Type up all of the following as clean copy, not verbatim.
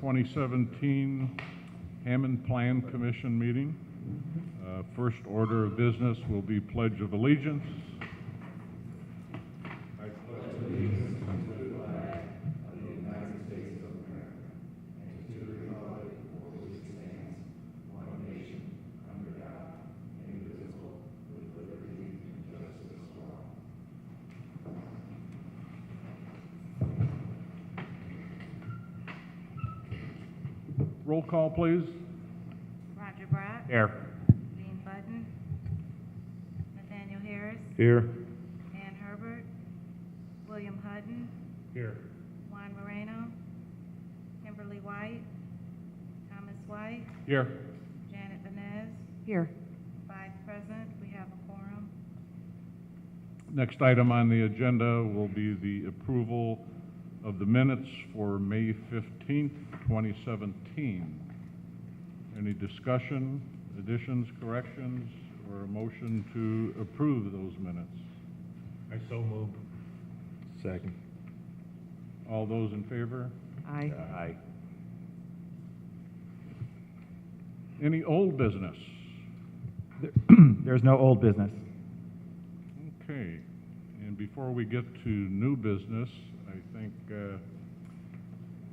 2017 Hammond Plan Commission meeting. First order of business will be Pledge of Allegiance. I pledge allegiance to the flag of the United States of America and to the republic for which it stands, one nation, under God, indivisible, with liberty and justice for all. Roll call, please. Roger Brock. Here. Dean Button. Nathaniel Harris. Here. Dan Herbert. William Hutton. Here. Juan Moreno. Kimberly White. Thomas White. Here. Janet Benez. Here. 5 present. We have a quorum. Next item on the agenda will be the approval of the minutes for May 15th, 2017. Any discussion, additions, corrections, or a motion to approve those minutes? I so move. Second. All those in favor? Aye. Aye. Any old business? There's no old business. Okay. And before we get to new business, I think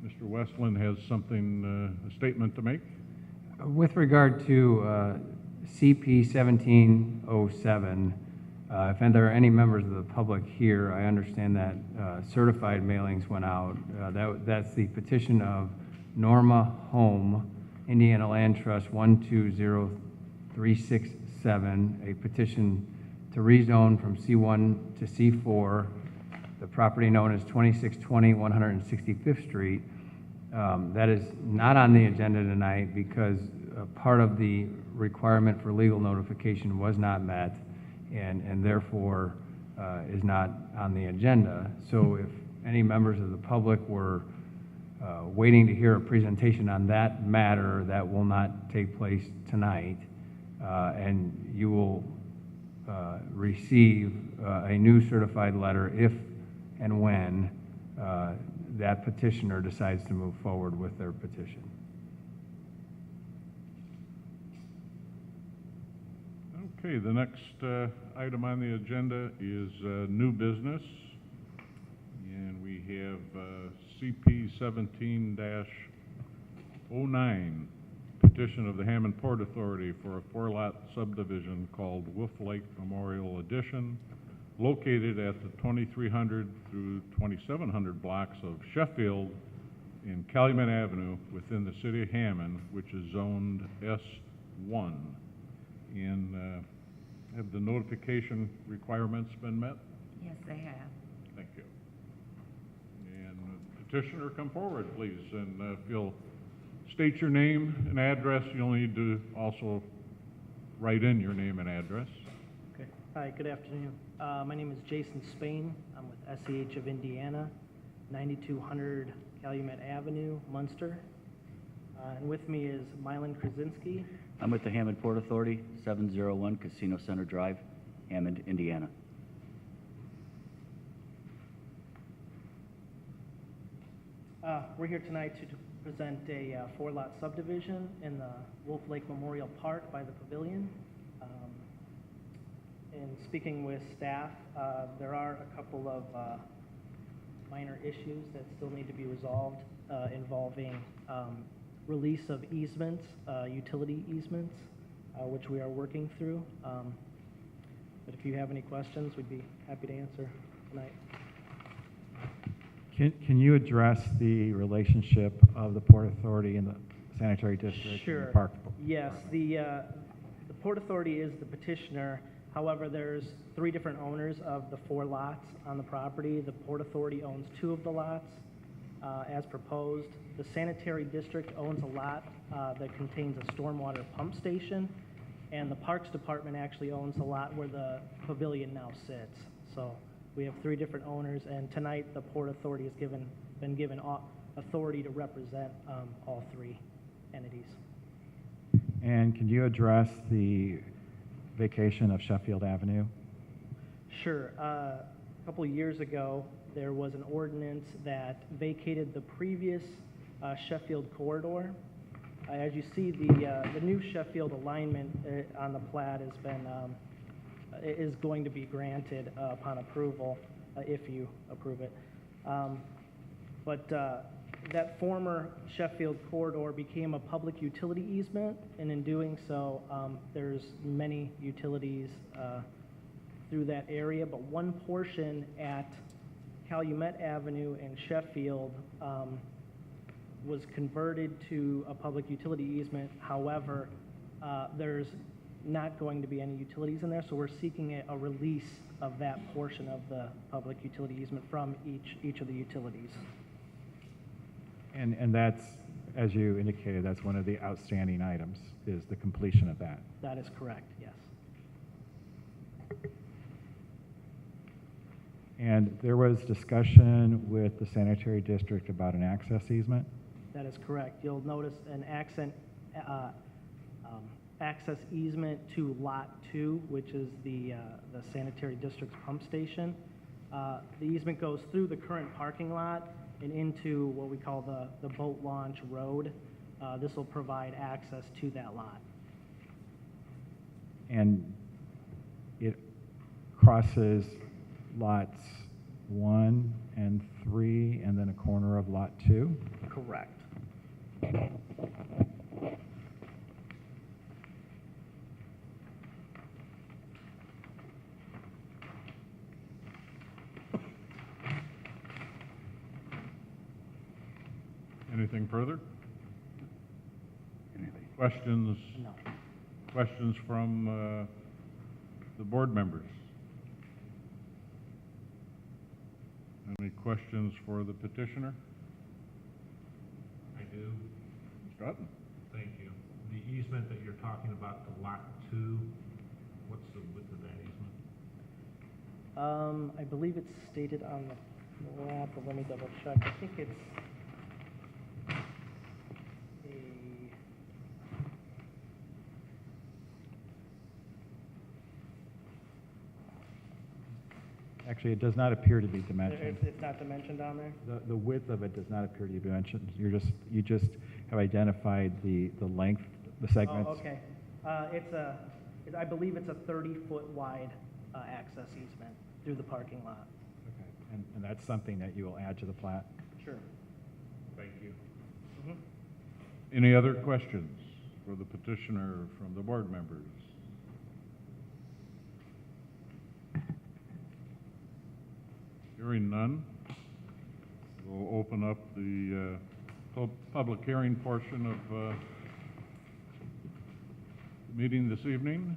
Mr. Westland has something, a statement to make. With regard to CP 1707, if there are any members of the public here, I understand that certified mailings went out. That's the petition of Norma Home, Indiana Land Trust 120367, a petition to rezone from C1 to C4, the property known as 2620 165th Street. That is not on the agenda tonight because part of the requirement for legal notification was not met and therefore is not on the agenda. So if any members of the public were waiting to hear a presentation on that matter, that will not take place tonight. And you will receive a new certified letter if and when that petitioner decides to move forward with their petition. Okay, the next item on the agenda is new business. And we have CP 17-09, petition of the Hammond Port Authority for a 4-lot subdivision called Wolf Lake Memorial Addition, located at the 2300 through 2700 blocks of Sheffield in Calumet Avenue within the city of Hammond, which is zoned S1. And have the notification requirements been met? Yes, they have. Thank you. And petitioner, come forward, please. And if you'll state your name and address, you'll need to also write in your name and address. Okay. Hi, good afternoon. My name is Jason Spain. I'm with SEH of Indiana, 9200 Calumet Avenue, Munster. And with me is Mylan Krasinski. I'm with the Hammond Port Authority, 701 Casino Center Drive, Hammond, Indiana. We're here tonight to present a 4-lot subdivision in the Wolf Lake Memorial Park by the Pavilion. In speaking with staff, there are a couple of minor issues that still need to be resolved involving release of easements, utility easements, which we are working through. But if you have any questions, we'd be happy to answer tonight. Can you address the relationship of the Port Authority and the Sanitary District Sure. and the Park? Yes, the Port Authority is the petitioner. However, there's 3 different owners of the 4 lots on the property. The Port Authority owns 2 of the lots as proposed. The Sanitary District owns a lot that contains a stormwater pump station, and the Parks Department actually owns a lot where the pavilion now sits. So we have 3 different owners, and tonight the Port Authority has been given authority to represent all 3 entities. And can you address the vacation of Sheffield Avenue? Sure. A couple of years ago, there was an ordinance that vacated the previous Sheffield corridor. As you see, the new Sheffield alignment on the plat has been, is going to be granted upon approval, if you approve it. But that former Sheffield corridor became a public utility easement, and in doing so, there's many utilities through that area, but one portion at Calumet Avenue and Sheffield was converted to a public utility easement. However, there's not going to be any utilities in there, so we're seeking a release of that portion of the public utility easement from each of the utilities. And that's, as you indicated, that's one of the outstanding items, is the completion of that. That is correct, yes. And there was discussion with the sanitary district about an access easement? That is correct. You'll notice an access easement to Lot 2, which is the sanitary district's pump station. The easement goes through the current parking lot and into what we call the boat launch road. This will provide access to that lot. And it crosses lots 1 and 3, and then a corner of lot 2? Correct. Anything further? Anybody? Questions? No. Questions from the board members? Any questions for the petitioner? I do. Mr. Hutton? Thank you. The easement that you're talking about, the lot 2, what's the width of that easement? I believe it's stated on the map, but let me double check. I think it's Actually, it does not appear to be dimensioned. it's not dimensioned on there? The width of it does not appear to be dimensioned. You just have identified the length, the segments. Oh, okay. I believe it's a 30-foot wide access easement through the parking lot. Okay. And that's something that you will add to the plat? Sure. Thank you. Mm-hmm. Any other questions for the petitioner from the board members? Hearing none, we'll open up the public hearing portion of the meeting this evening.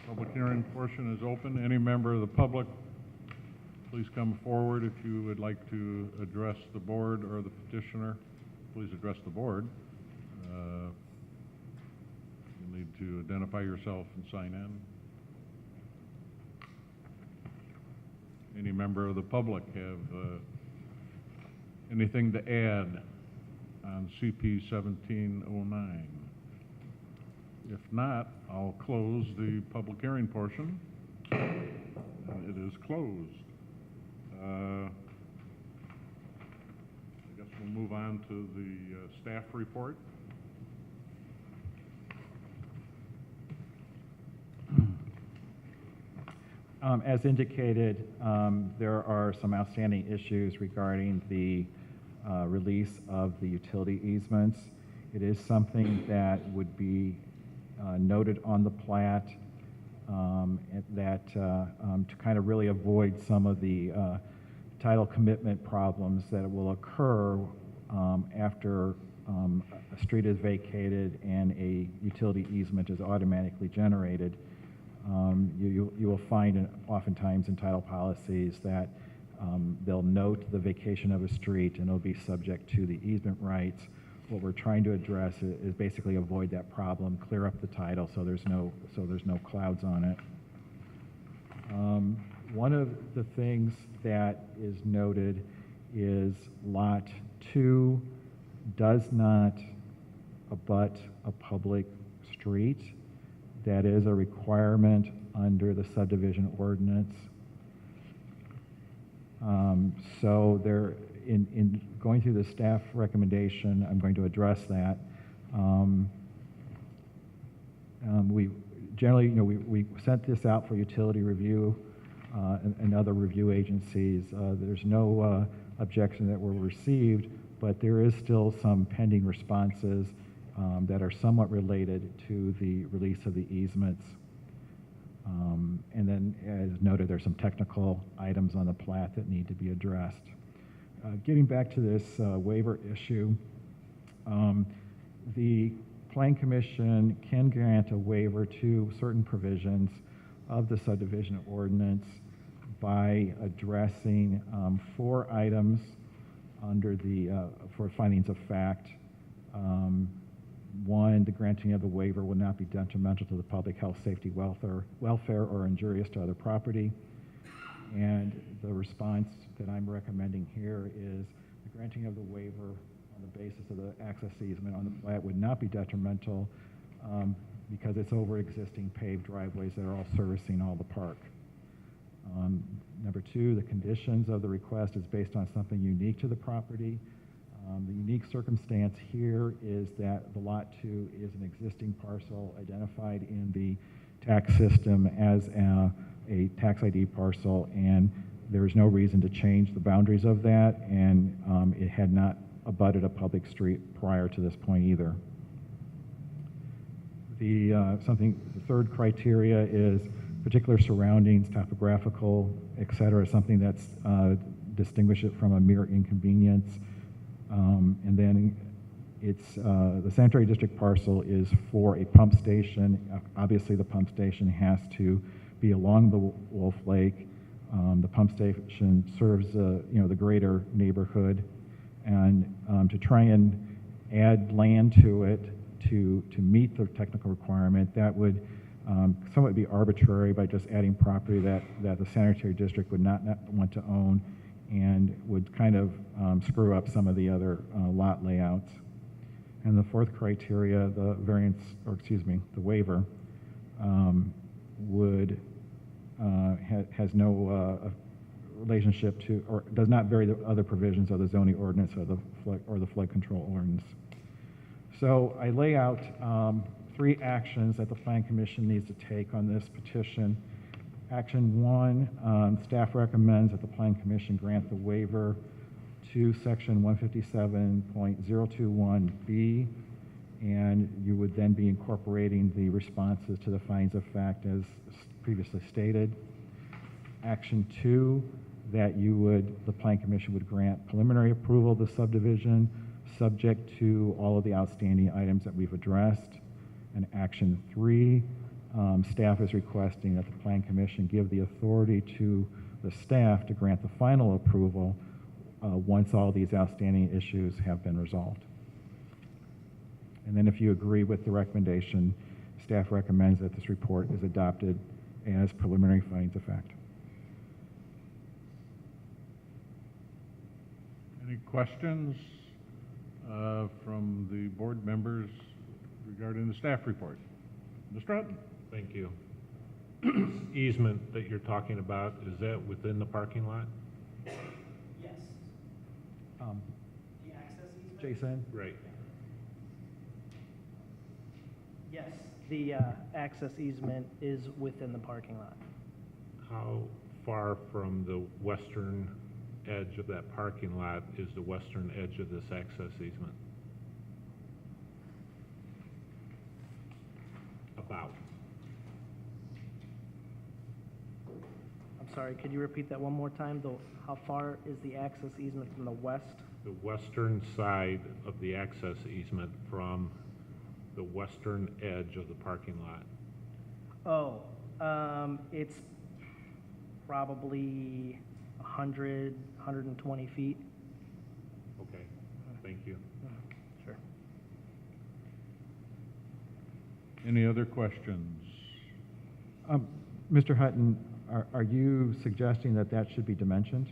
Public hearing portion is open. Any member of the public, please come forward if you would like to address the board or the petitioner. Please address the board. You'll need to identify yourself and sign in. Any member of the public have anything to add on CP 1709? If not, I'll close the public hearing portion. And it is closed. I guess we'll move on to the staff report. As indicated, there are some outstanding issues regarding the release of the utility easements. It is something that would be noted on the plat to kind of really avoid some of the title commitment problems that will occur after a street is vacated and a utility easement is automatically generated. You will find oftentimes in title policies that they'll note the vacation of a street and it'll be subject to the easement rights. What we're trying to address is basically avoid that problem, clear up the title so there's no clouds on it. One of the things that is noted is Lot 2 does not abut a public street. That is a requirement under the subdivision ordinance. So there in going through the staff recommendation, I'm going to address that. We generally, we sent this out for utility review and other review agencies. There's no objection that were received, but there is still some pending responses that are somewhat related to the release of the easements. And then, as noted, there's some technical items on the plat that need to be addressed. Getting back to this waiver issue, the Plan Commission can grant a waiver to certain provisions of the subdivision ordinance by addressing 4 items under the, for findings of fact. 1, the granting of the waiver will not be detrimental to the public health, safety, welfare, or injurious to other property. And the response that I'm recommending here is the granting of the waiver on the basis of the access easement on the plat would not be detrimental because it's over existing paved driveways that are all servicing all the park. Number 2, the conditions of the request is based on something unique to the property. The unique circumstance here is that the Lot 2 is an existing parcel identified in the tax system as a tax ID parcel, and there is no reason to change the boundaries of that, and it had not abutted a public street prior to this point either. The third criteria is particular surroundings, topographical, et cetera, something that's distinguish it from a mere inconvenience. And then it's the sanitary district parcel is for a pump station. Obviously, the pump station has to be along the Wolf Lake. The pump station serves the greater neighborhood, and to try and add land to it to meet the technical requirement, that would somewhat be arbitrary by just adding property that the sanitary district would not want to own, and would kind of screw up some of the other lot layouts. And the fourth criteria, the variance, or excuse me, the waiver, has no relationship to, or does not vary the other provisions of the zoning ordinance or the flood control ordinance. So I lay out 3 actions that the Plan Commission needs to take on this petition. Action 1, staff recommends that the Plan Commission grant the waiver to section 157.021B, and you would then be incorporating the responses to the findings of fact as previously stated. Action 2, that the Plan Commission would grant preliminary approval of the subdivision subject to all of the outstanding items that we've addressed. And action 3, staff is requesting that the Plan Commission give the authority to the staff to grant the final approval once all these outstanding issues have been resolved. And then if you agree with the recommendation, staff recommends that this report is adopted as preliminary findings of fact. Any questions from the board members regarding the staff report? Mr. Hutton? Thank you. Easement that you're talking about, is that within the parking lot? Yes. The access easement? Jason? Right. Yes, the access easement is within the parking lot. How far from the western edge of that parking lot is the western edge of this access easement? About. I'm sorry, could you repeat that one more time? How far is the access easement from the west? The western side of the access easement from the western edge of the parking lot. Oh, it's probably 100, 120 feet. Okay, thank you. Sure. Any other questions? Mr. Hutton, are you suggesting that that should be dimensioned?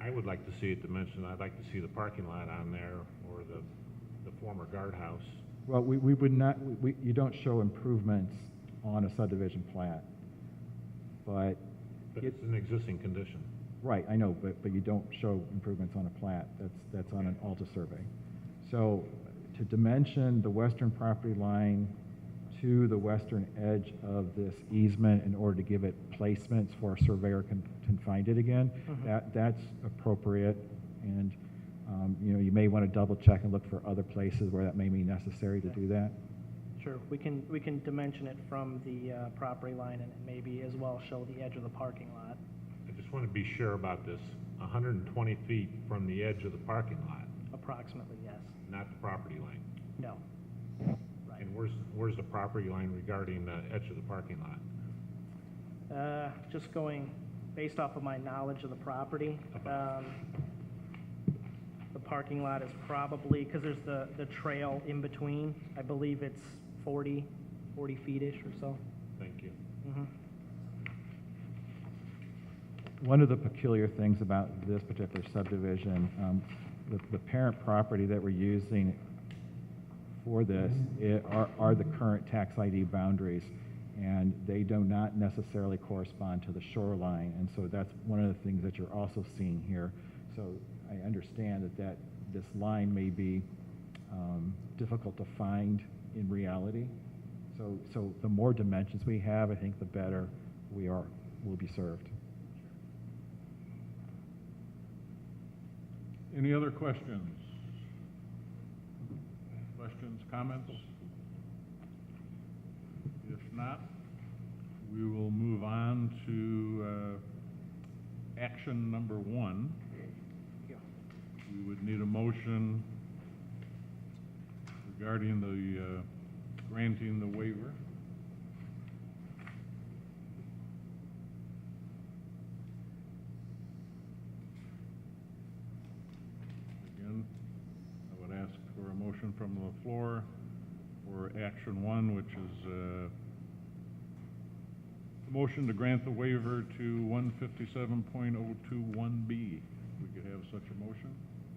I would like to see it dimensioned. I'd like to see the parking lot on there, or the former guardhouse. Well, we would not, you don't show improvements on a subdivision plat, but But it's an existing condition. Right, I know, but you don't show improvements on a plat. That's on an Alta survey. So to dimension the western property line to the western edge of this easement in order to give it placements for a surveyor can find it again, that's appropriate. And, you may want to double check and look for other places where that may be necessary to do that. Sure, we can dimension it from the property line and maybe as well show the edge of the parking lot. I just want to be sure about this. 120 feet from the edge of the parking lot, Approximately, yes. not the property line. No. Right. And where's the property line regarding the edge of the parking lot? Just going based off of my knowledge of the property, the parking lot is probably, because there's the trail in between, I believe it's 40 feet-ish or so. Thank you. One of the peculiar things about this particular subdivision, the parent property that we're using for this are the current tax ID boundaries, and they do not necessarily correspond to the shoreline, and so that's one of the things that you're also seeing here. So I understand that this line may be difficult to find in reality. So the more dimensions we have, I think the better we'll be served. Any other questions? Questions, comments? If not, we will move on to action number 1. We would need a motion regarding the granting the waiver. Again, I would ask for a motion from the floor for action 1, which is a motion to grant the waiver to 157.021B. We could have such a motion.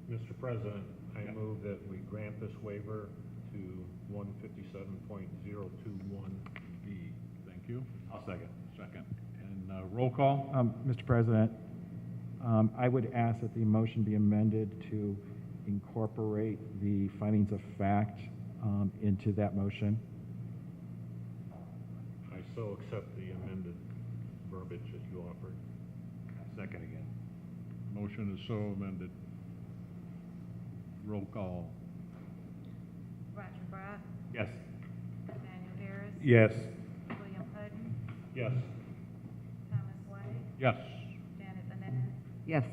Mr. President, I move that we grant this waiver to 157.021B. Thank you. I'll second. Second. And roll call? Mr. President, I would ask that the motion be amended to incorporate the findings of fact into that motion. I so accept the amended verbiage that you offered. Second again. Motion is so amended. Roll call. Roger Brock, Yes. Nathaniel Harris, Yes. William Hutton, Yes. Thomas White, Yes. Janet Benes, Yes. 5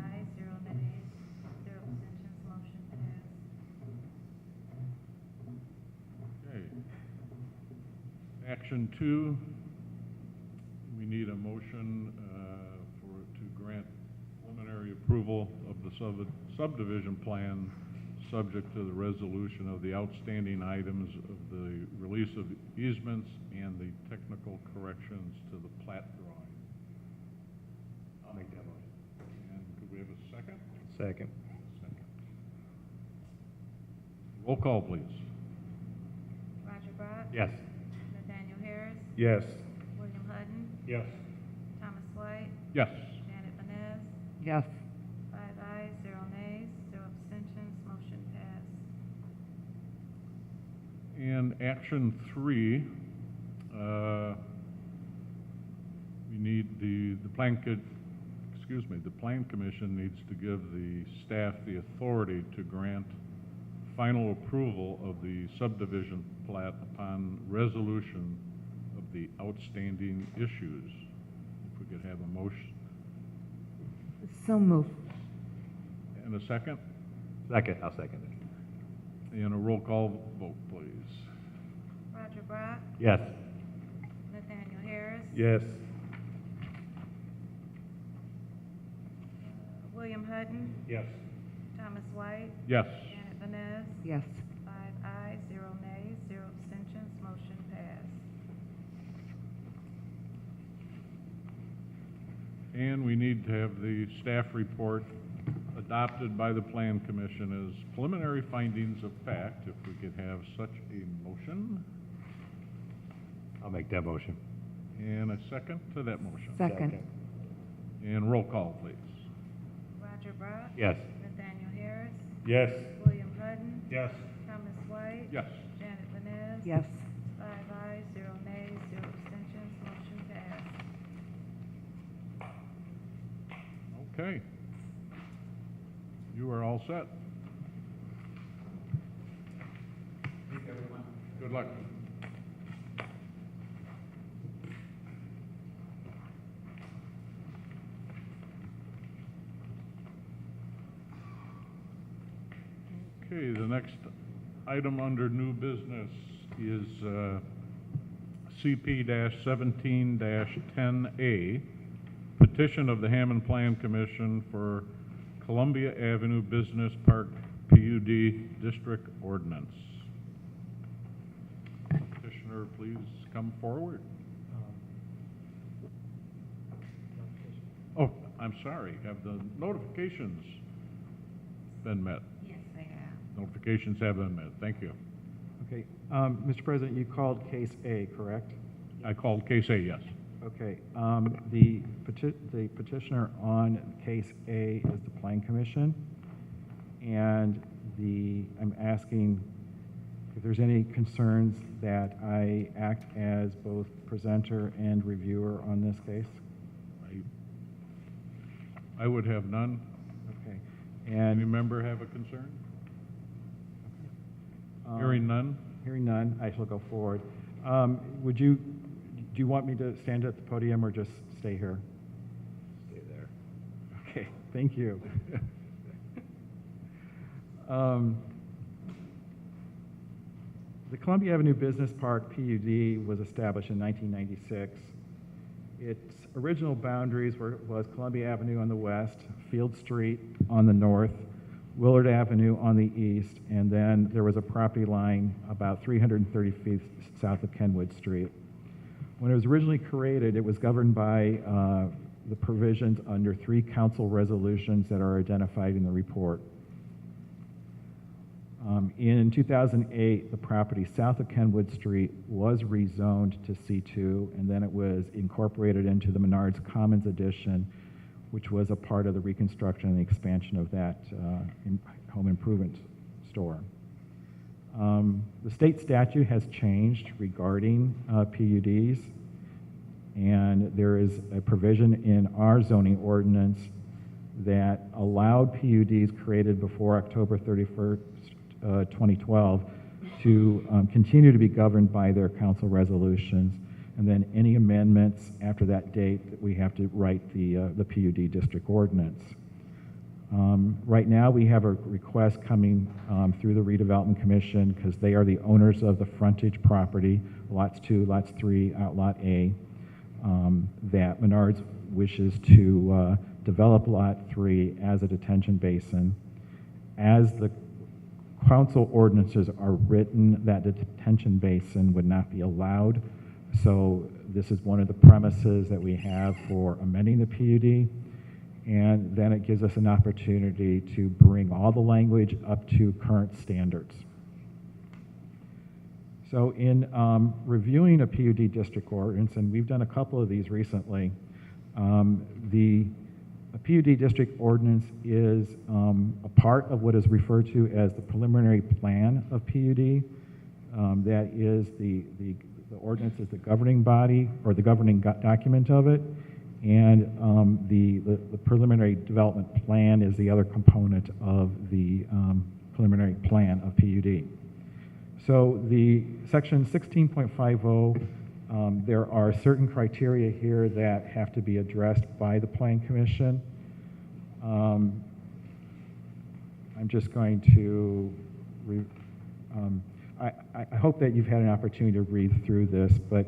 ayes, 0 nays, 0 abstentions, motion passed. Okay. Action 2, we need a motion to grant preliminary approval of the subdivision plan subject to the resolution of the outstanding items of the release of easements and the technical corrections to the plat drawing. I'll make that motion. And could we have a second? Second. Second. Roll call, please. Roger Brock, Yes. Nathaniel Harris, Yes. William Hutton, Yes. Thomas White, Yes. Janet Benes, Yes. 5 ayes, 0 nays, 0 abstentions, motion passed. And action 3, we need the plan commission needs to give the staff the authority to grant final approval of the subdivision plat upon resolution of the outstanding issues. If we could have a motion So moved. and a second, Second. I'll second it. and a roll call vote, please. Roger Brock, Yes. Nathaniel Harris, Yes. William Hutton, Yes. Thomas White, Yes. Janet Benes, Yes. 5 ayes, 0 nays, 0 abstentions, motion passed. And we need to have the staff report adopted by the Plan Commission as preliminary findings of fact. If we could have such a motion I'll make that motion. and a second to that motion. Second. And roll call, please. Roger Brock. Yes. Nathaniel Harris. Yes. William Hutton. Yes. Thomas White. Yes. Janet Vanez. Yes. 5 ayes, 0 nays, 0 abstentions, motion passed. Okay. You are all set. Good luck. Okay, the next item under new business is CP-17-10A, petition of the Hammond Plan Commission for Columbia Avenue Business Park PUD District Ordinance. Petitioner, please come forward. Oh, I'm sorry, have the notifications been met? Yes, they have. Notifications have been met, thank you. Okay, Mr. President, you called case A, correct? I called case A, yes. Okay, the petitioner on case A is the Plan Commission, and I'm asking if there's any concerns that I act as both presenter and reviewer on this case. I would have none. Okay, Any and member have a concern? Hearing none? Hearing none, I shall go forward. Do you want me to stand at the podium or just stay here? Stay there. Okay, thank you. The Columbia Avenue Business Park PUD was established in 1996. Its original boundaries was Columbia Avenue on the west, Field Street on the north, Willard Avenue on the east, and then there was a property line about 330 feet south of Kenwood Street. When it was originally created, it was governed by the provisions under 3 council resolutions that are identified in the report. In 2008, the property south of Kenwood Street was rezoned to C2, and then it was incorporated into the Menards Commons addition, which was a part of the reconstruction and the expansion of that home improvement store. The state statute has changed regarding PUDs, and there is a provision in our zoning ordinance that allowed PUDs created before October 31st, 2012 to continue to be governed by their council resolutions, and then any amendments after that date, we have to write the PUD district ordinance. Right now, we have a request coming through the Redevelopment Commission because they are the owners of the frontage property, lots 2, lots 3, Outlot A, that Menards wishes to develop Lot 3 as a detention basin. As the council ordinances are written, that the detention basin would not be allowed. So this is one of the premises that we have for amending the PUD. And then it gives us an opportunity to bring all the language up to current standards. So in reviewing a PUD district ordinance, and we've done a couple of these recently, a PUD district ordinance is a part of what is referred to as the preliminary plan of PUD. That is the ordinance is the governing body or the governing document of it, and the preliminary development plan is the other component of the preliminary plan of PUD. So the section 16.50, there are certain criteria here that have to be addressed by the Plan Commission. I'm just going to, I hope that you've had an opportunity to read through this, but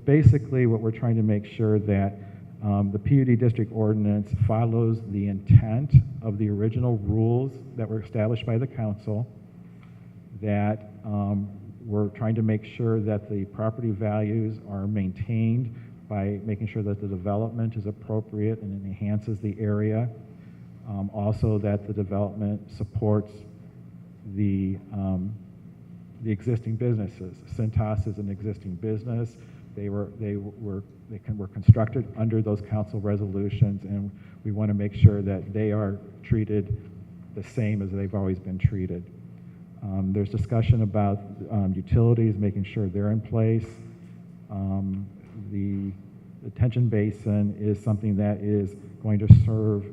basically what we're trying to make sure that the PUD district ordinance follows the intent of the original rules that were established by the council, that we're trying to make sure that the property values are maintained by making sure that the development is appropriate and enhances the area. Also that the development supports the existing businesses. Cintas is an existing business. were constructed under those council resolutions, and we want to make sure that they are treated the same as they've always been treated. There's discussion about utilities, making sure they're in place. The detention basin is something that is going to serve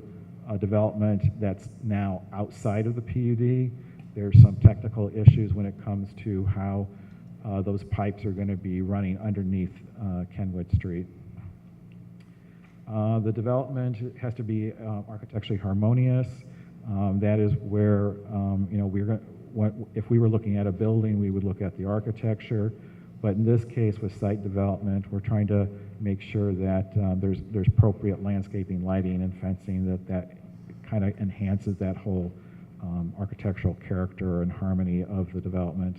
a development that's now outside of the PUD. There's some technical issues when it comes to how those pipes are going to be running underneath Kenwood Street. The development has to be architecturally harmonious. That is where, if we were looking at a building, we would look at the architecture. But in this case, with site development, we're trying to make sure that there's appropriate landscaping, lighting, and fencing that kind of enhances that whole architectural character and harmony of the development.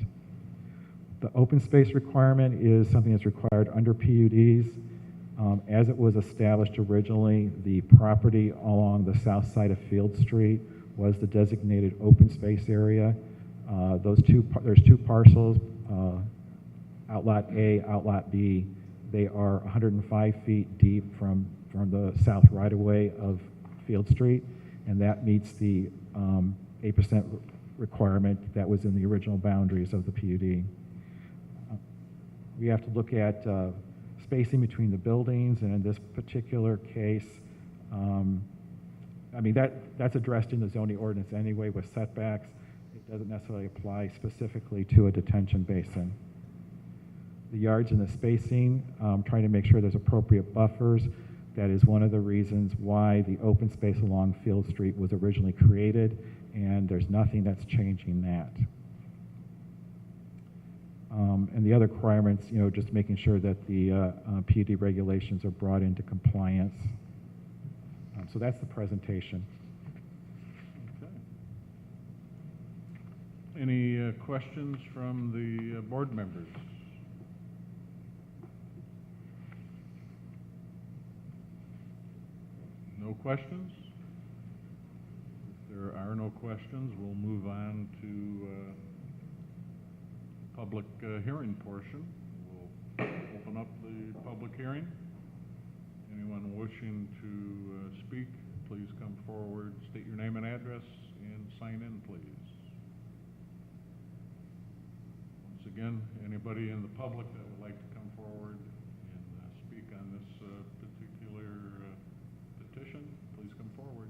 The open space requirement is something that's required under PUDs. As it was established originally, the property along the south side of Field Street was the designated open space area. There's two parcels, Outlot A, Outlot B. They are 105 feet deep from the south right-of-way of Field Street, and that meets the 8% requirement that was in the original boundaries of the PUD. We have to look at spacing between the buildings, and in this particular case, that's addressed in the zoning ordinance anyway with setbacks. It doesn't necessarily apply specifically to a detention basin. The yards and the spacing, trying to make sure there's appropriate buffers. That is one of the reasons why the open space along Field Street was originally created, and there's nothing that's changing that. And the other requirements, just making sure that the PUD regulations are brought into compliance. So that's the presentation. Okay. Any questions from the board members? No questions? If there are no questions, we'll move on to public hearing portion. We'll open up the public hearing. Anyone wishing to speak, please come forward, state your name and address, and sign in, please. Once again, anybody in the public that would like to come forward and speak on this particular petition, please come forward.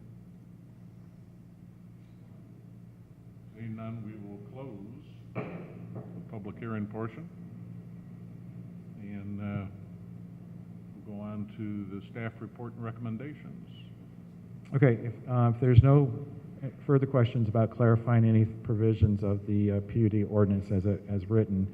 Seeing none, we will close the public hearing portion, and we'll go on to the staff report and recommendations. Okay, if there's no further questions about clarifying any provisions of the PUD ordinance as written,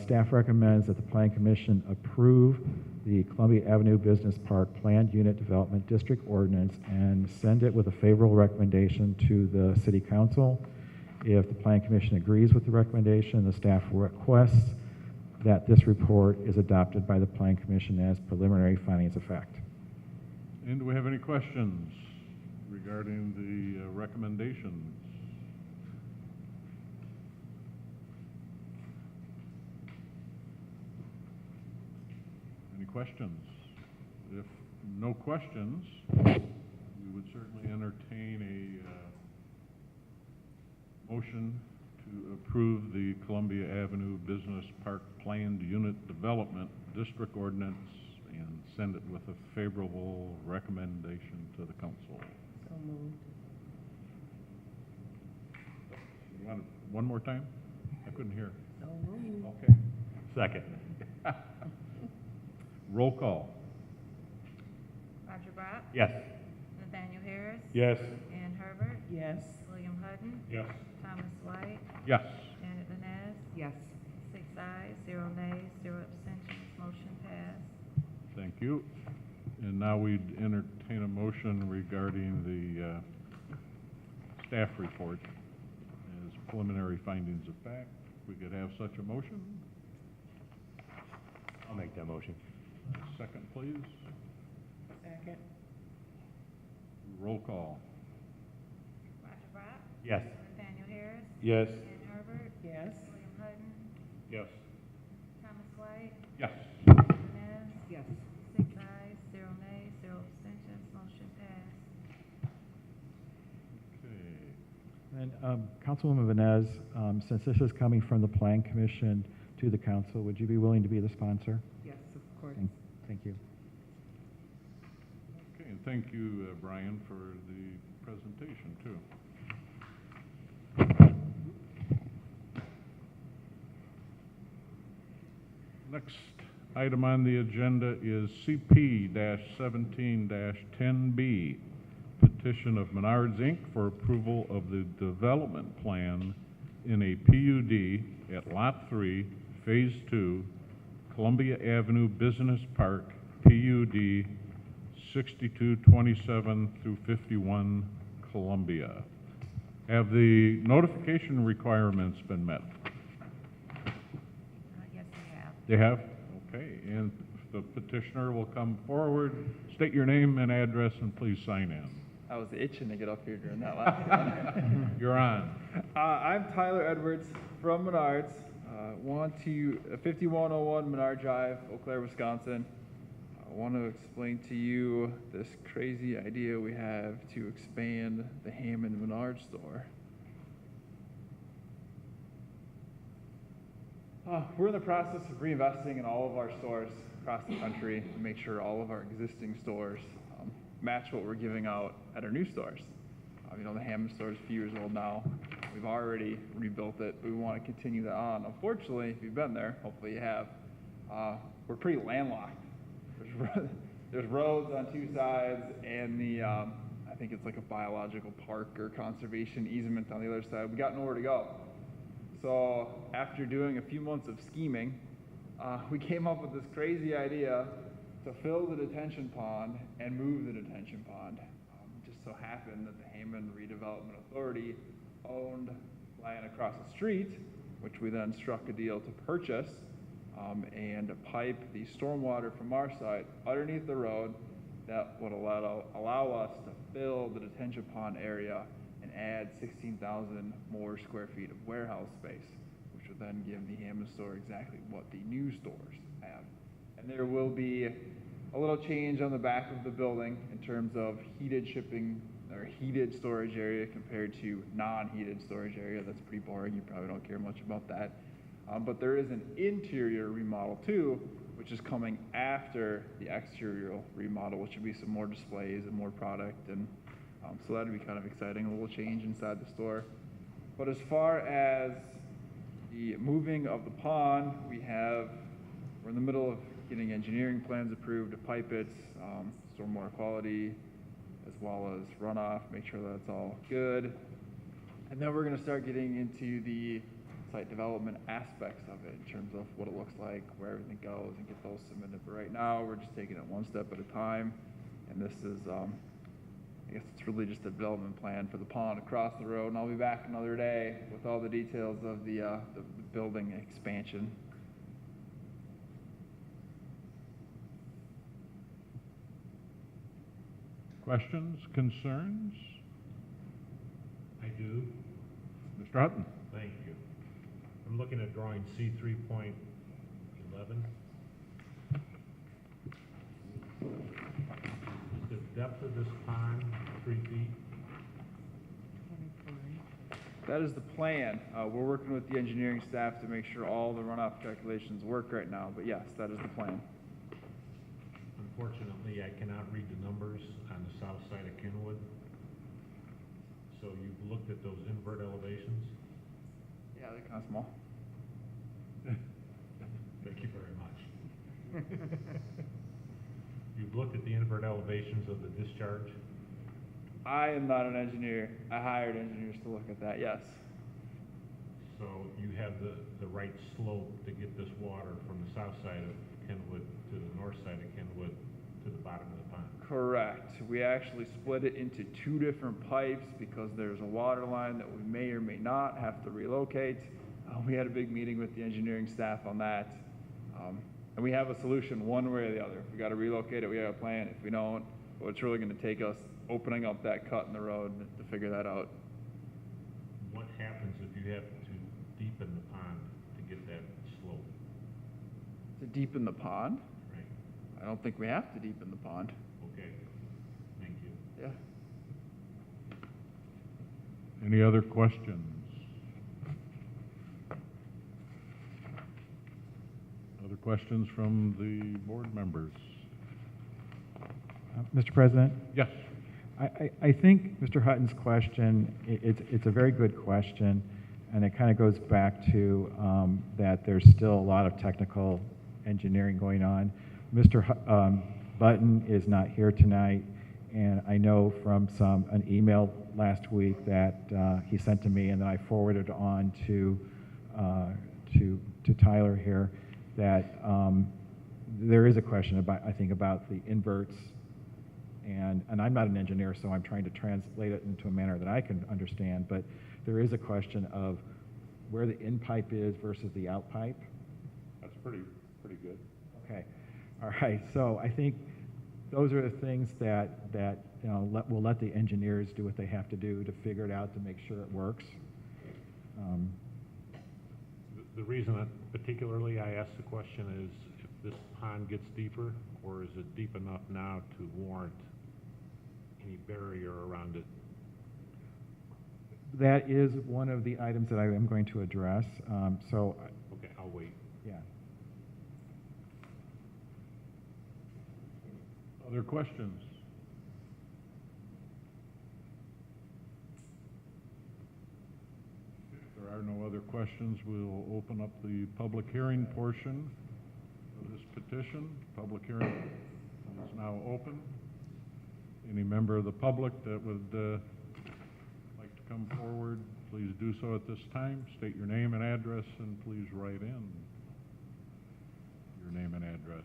staff recommends that the Plan Commission approve the Columbia Avenue Business Park Planned Unit Development District Ordinance and send it with a favorable recommendation to the City Council. If the Plan Commission agrees with the recommendation, the staff requests that this report is adopted by the Plan Commission as preliminary findings of fact. And do we have any questions regarding the recommendations? Any questions? If no questions, we would certainly entertain a motion to approve the Columbia Avenue Business Park Planned Unit Development District Ordinance and send it with a favorable recommendation to the council. So moved. You want it one more time? I couldn't hear. So moved. Okay. Second. Roll call. Roger Brock? Yes. Nathaniel Harris? Yes. Ann Herbert? Yes. William Hutton? Yes. Thomas White? Yes. Janet Banez? Yes. 6 ayes, 0 nays, 0 abstentions. Motion passed. Thank you. And now we'd entertain a motion regarding the staff report as preliminary findings of fact. If we could have such a motion. I'll make that motion. Second, please. Second. Roll call. Roger Brock? Yes. Nathaniel Harris? Yes. Ann Herbert? Yes. William Hutton? Yes. Thomas White? Yes. And Councilwoman Venez, since this is coming from the Plan Commission to the council, would you be willing to be the sponsor? Yes, of course. Thank you. Okay, and thank you, Brian, for the presentation, too. Next item on the agenda is CP-17-10B, petition of Menards, Inc. for approval of the development plan in a PUD at Lot 3, Phase 2, Columbia Avenue Business Park, PUD 6227 through 51, Columbia. Have the notification requirements been met? Yes, we have. They have? Okay, and the petitioner will come forward, state your name and address, and please sign in. I was itching to get up here during that last one. You're on. I'm Tyler Edwards from Menards. 5101 Menard Drive, Eau Claire, Wisconsin. I want to explain to you this crazy idea we have to expand the Hammond Menard store. We're in the process of reinvesting in all of our stores across the country to make sure all of our existing stores match what we're giving out at our new stores. You know, the Hammond store is a few years old now. We've already rebuilt it, but we want to continue that on. Unfortunately, if you've been there, hopefully you have, we're pretty landlocked. There's roads on two sides, and I think it's like a biological park or conservation easement on the other side. We got nowhere to go. So after doing a few months of scheming, we came up with this crazy idea to fill the detention pond and move the detention pond. It just so happened that the Hammond Redevelopment Authority owned land across the street, which we then struck a deal to purchase and pipe the stormwater from our side underneath the road that would allow us to fill the detention pond area and add 16,000 more square feet of warehouse space, which would then give the Hammond store exactly what the new stores have. And there will be a little change on the back of the building in terms of heated shipping or heated storage area compared to non-heated storage area. That's pretty boring. You probably don't care much about that. But there is an interior remodel too, which is coming after the exterior remodel, which would be some more displays and more product. And so that'd be kind of exciting, a little change inside the store. But as far as the moving of the pond, we're in the middle of getting engineering plans approved to pipe it, stormwater quality, as well as runoff, make sure that's all good. And then we're going to start getting into the site development aspects of it in terms of what it looks like, where everything goes, and get those submitted. But right now, we're just taking it one step at a time. And this is, I guess it's really just a development plan for the pond across the road. And I'll be back another day with all the details of the building expansion. Questions, concerns? I do. Mr. Hutton? Thank you. I'm looking at drawing C3.11. Is the depth of this pond 3 feet? That is the plan. We're working with the engineering staff to make sure all the runoff calculations work right now, but yes, that is the plan. Unfortunately, I cannot read the numbers on the south side of Kenwood. So you've looked at those invert elevations? Yeah, they're kind of small. Thank you very much. You've looked at the invert elevations of the discharge? I am not an engineer. I hired engineers to look at that, yes. So you have the right slope to get this water from the south side of Kenwood to the north side of Kenwood to the bottom of the pond? Correct. We actually split it into two different pipes because there's a water line that we may or may not have to relocate. We had a big meeting with the engineering staff on that. And we have a solution one way or the other. If we got to relocate it, we have a plan. If we don't, well, it's really going to take us opening up that cut in the road to figure that out. What happens if you have to deepen the pond to get that slope? To deepen the pond? Right. I don't think we have to deepen the pond. Okay. Thank you. Yeah. Any other questions? Other questions from the board members? Mr. President? Yes. I think Mr. Hutton's question, it's a very good question, and it kind of goes back to that there's still a lot of technical engineering going on. Mr. Button is not here tonight, and I know from an email last week that he sent to me and that I forwarded on to Tyler here, that there is a question about, I think, about the inverts. And I'm not an engineer, so I'm trying to translate it into a manner that I can understand, but there is a question of where the in pipe is versus the out pipe. That's pretty good. Okay, all right, so I think those are the things that you know, we'll let the engineers do what they have to do to figure it out to make sure it works. The reason that particularly I asked the question is if this pond gets deeper, or is it deep enough now to warrant any barrier around it? That is one of the items that I am going to address. Okay, I'll wait. Yeah. Other questions? If there are no other questions, we'll open up the public hearing portion of this petition. Public hearing is now open. Any member of the public that would like to come forward, please do so at this time. State your name and address, and please write in your name and address.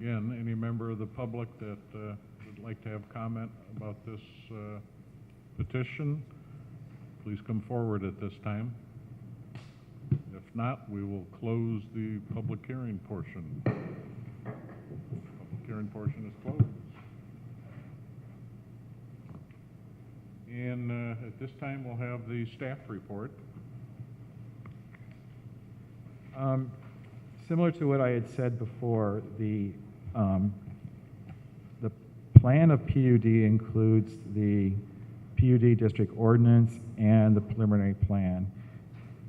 Again, any member of the public that would like to have comment about this petition, please come forward at this time. If not, we will close the public hearing portion. Public hearing portion is closed. And at this time, we'll have the staff report. Similar to what I had said before, the plan of PUD includes the PUD district ordinance and the preliminary plan.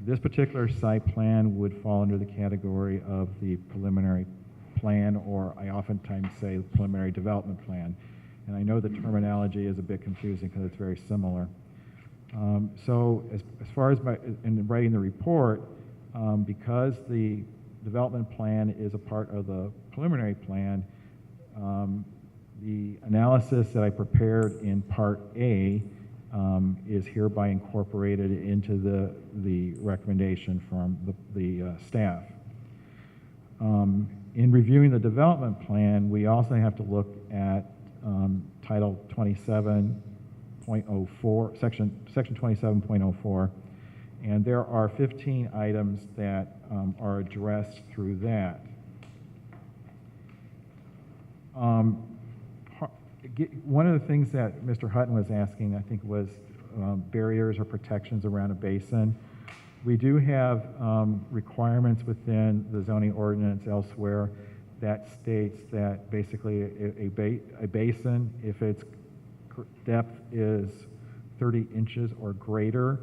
This particular site plan would fall under the category of the preliminary plan, or I oftentimes say preliminary development plan. And I know the terminology is a bit confusing because it's very similar. So as far as in writing the report, because the development plan is a part of the preliminary plan, the analysis that I prepared in Part A is hereby incorporated into the recommendation from the staff. In reviewing the development plan, we also have to look at Title 27.04, Section 27.04, and there are 15 items that are addressed through that. One of the things that Mr. Hutton was asking, I think, was barriers or protections around a basin. We do have requirements within the zoning ordinance elsewhere that states that basically a basin, if its depth is 30 inches or greater,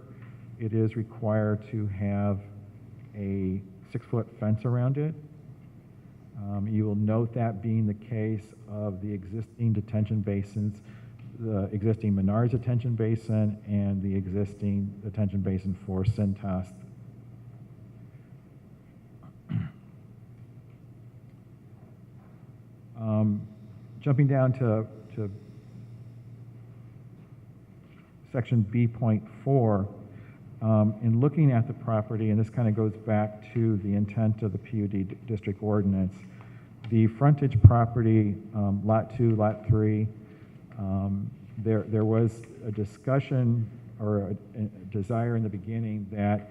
it is required to have a 6-foot fence around it. You will note that being the case of the existing detention basins, the existing Menards detention basin and the existing detention basin for Cintas. Jumping down to section B.4, in looking at the property, and this kind of goes back to the intent of the PUD district ordinance, the frontage property, Lot 2, Lot 3, there was a discussion or a desire in the beginning that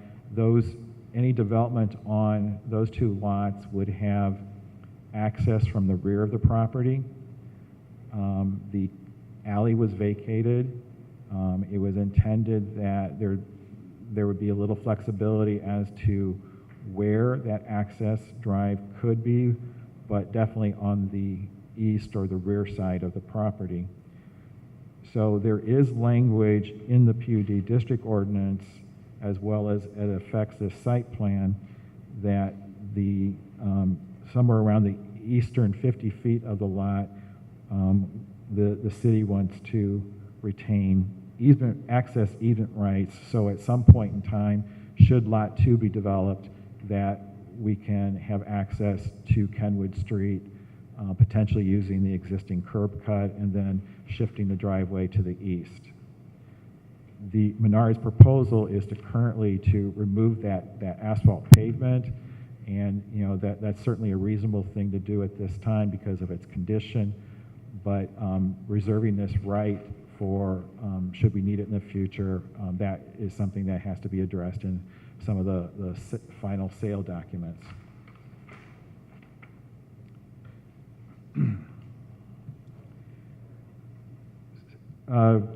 any development on those two lots would have access from the rear of the property. The alley was vacated. It was intended that there would be a little flexibility as to where that access drive could be, but definitely on the east or the rear side of the property. So there is language in the PUD district ordinance, as well as it affects the site plan, that the, somewhere around the eastern 50 feet of the lot, the city wants to retain easement, access easement rights, so at some point in time, should Lot 2 be developed, that we can have access to Kenwood Street, potentially using the existing curb cut and then shifting the driveway to the east. The Menards proposal is to currently to remove that asphalt pavement, and that's certainly a reasonable thing to do at this time because of its condition, but reserving this right for should we need it in the future, that is something that has to be addressed in some of the final sale documents.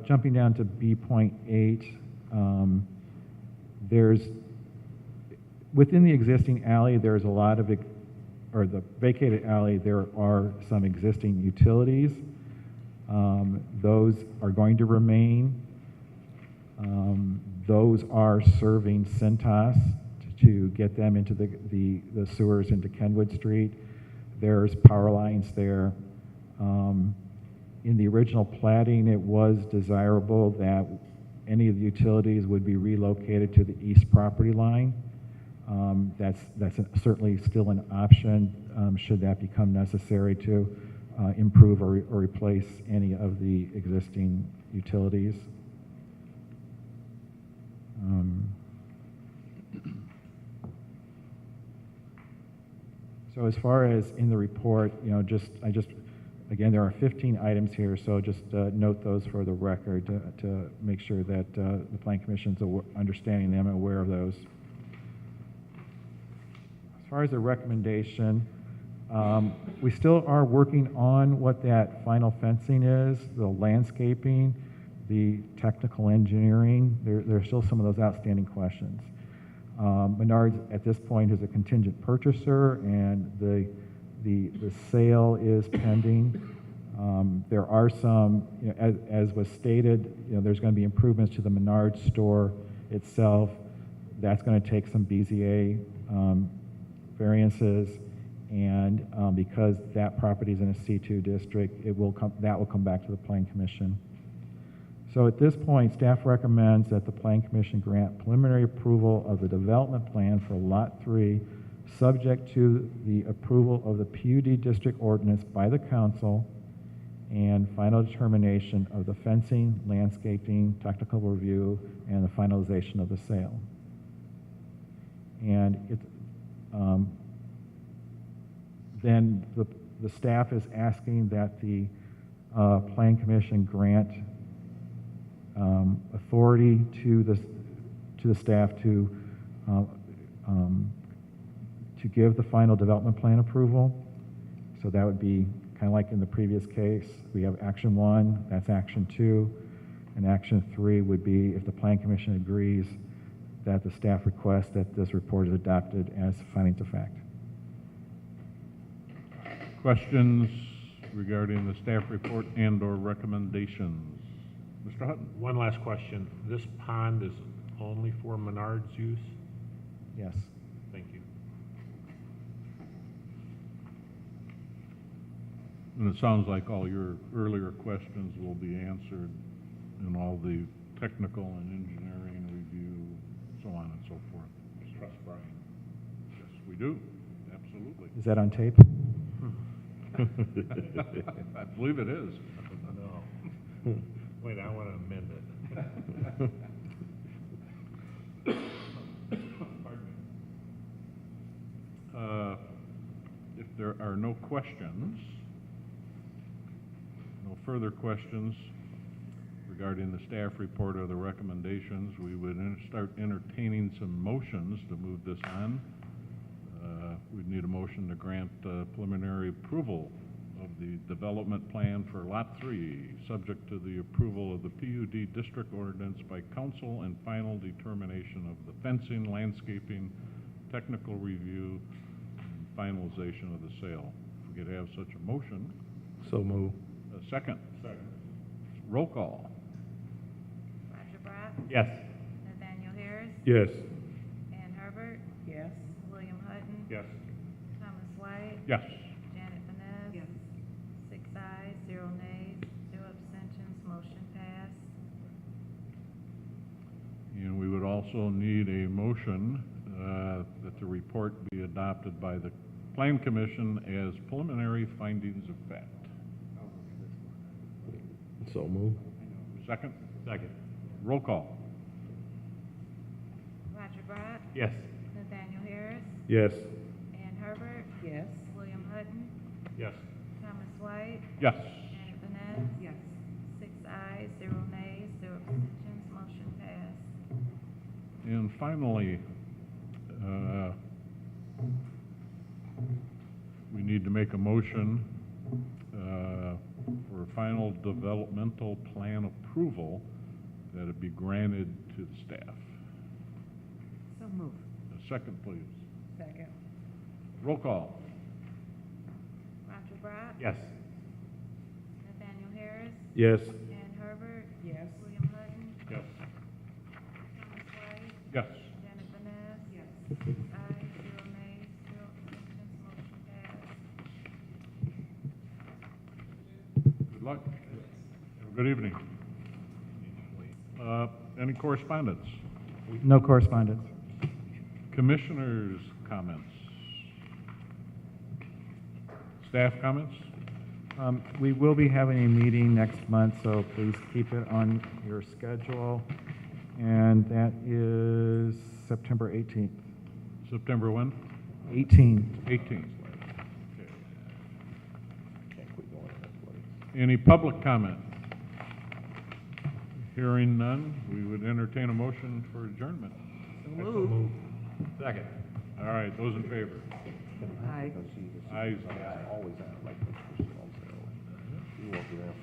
Jumping down to B.8, there's, within the existing alley, there's a lot of, or the vacated alley, there are some existing utilities. Those are going to remain. Those are serving Cintas to get them into the sewers into Kenwood Street. There's power lines there. In the original platting, it was desirable that any of the utilities would be relocated to the east property line. That's certainly still an option should that become necessary to improve or replace any of the existing utilities. So as far as in the report, again, there are 15 items here, so just note those for the record to make sure that the Plan Commission's understanding them and aware of those. As far as the recommendation, we still are working on what that final fencing is, the landscaping, the technical engineering. There are still some of those outstanding questions. Menards at this point is a contingent purchaser, and the sale is pending. There are some, as was stated, there's going to be improvements to the Menards store itself. That's going to take some BZA variances, and because that property is in a C2 district, that will come back to the Plan Commission. So at this point, staff recommends that the Plan Commission grant preliminary approval of the development plan for Lot 3, subject to the approval of the PUD district ordinance by the council and final determination of the fencing, landscaping, technical review, and the finalization of the sale. And then the staff is asking that the Plan Commission grant authority to the staff to give the final development plan approval. So that would be kind of like in the previous case. We have action 1, that's action 2, and action 3 would be if the Plan Commission agrees that the staff requests that this report is adopted as findings of fact. Questions regarding the staff report and/or recommendations? Mr. Hutton? One last question. This pond is only for Menards use? Yes. Thank you. And it sounds like all your earlier questions will be answered in all the technical and engineering review, so on and so forth. Trust Brian. Yes, we do. Absolutely. Is that on tape? I believe it is. No. Wait, I want to amend it. Pardon me. If there are no questions, no further questions regarding the staff report or the recommendations, we would start entertaining some motions to move this on. We'd need a motion to grant preliminary approval of the development plan for Lot 3, subject to the approval of the PUD district ordinance by council and final determination of the fencing, landscaping, technical review, and finalization of the sale. If we could have such a motion. So move. A second. Second. Roll call. Roger Brock, Yes. Nathaniel Harris, Yes. Ann Herbert, Yes. William Hutton, Yes. Thomas White, Yes. Janet Vanez. Yes. 6 ayes, 0 nays, 0 abstentions, motion passed. And we would also need a motion that the report be adopted by the Plan Commission as preliminary findings of fact. So move. Second? Second. Roll call. Roger Brock, Yes. Nathaniel Harris, Yes. Ann Herbert, Yes. William Hutton, Yes. Thomas White, Yes. Janet Vanez. Yes. 6 ayes, 0 nays, 0 abstentions, motion passed. And finally, we need to make a motion for final developmental plan approval that it be granted to the staff. So move. A second, please. Second. Roll call. Roger Brock, Yes. Nathaniel Harris, Yes. Ann Herbert, Yes. William Hutton, Yes. Thomas White, Yes. Janet Vanez. Yes. 6 ayes, 0 nays, 0 abstentions, motion passed. Good luck. Have a good evening. Any correspondence? No correspondence. Commissioners' comments? Staff comments? We will be having a meeting next month, so please keep it on your schedule. And that is September 18th. September when? 18. 18th. Any public comment? Hearing none, we would entertain a motion for adjournment. So move. Second. All right, those in favor? Aye. Ayes. Always, like,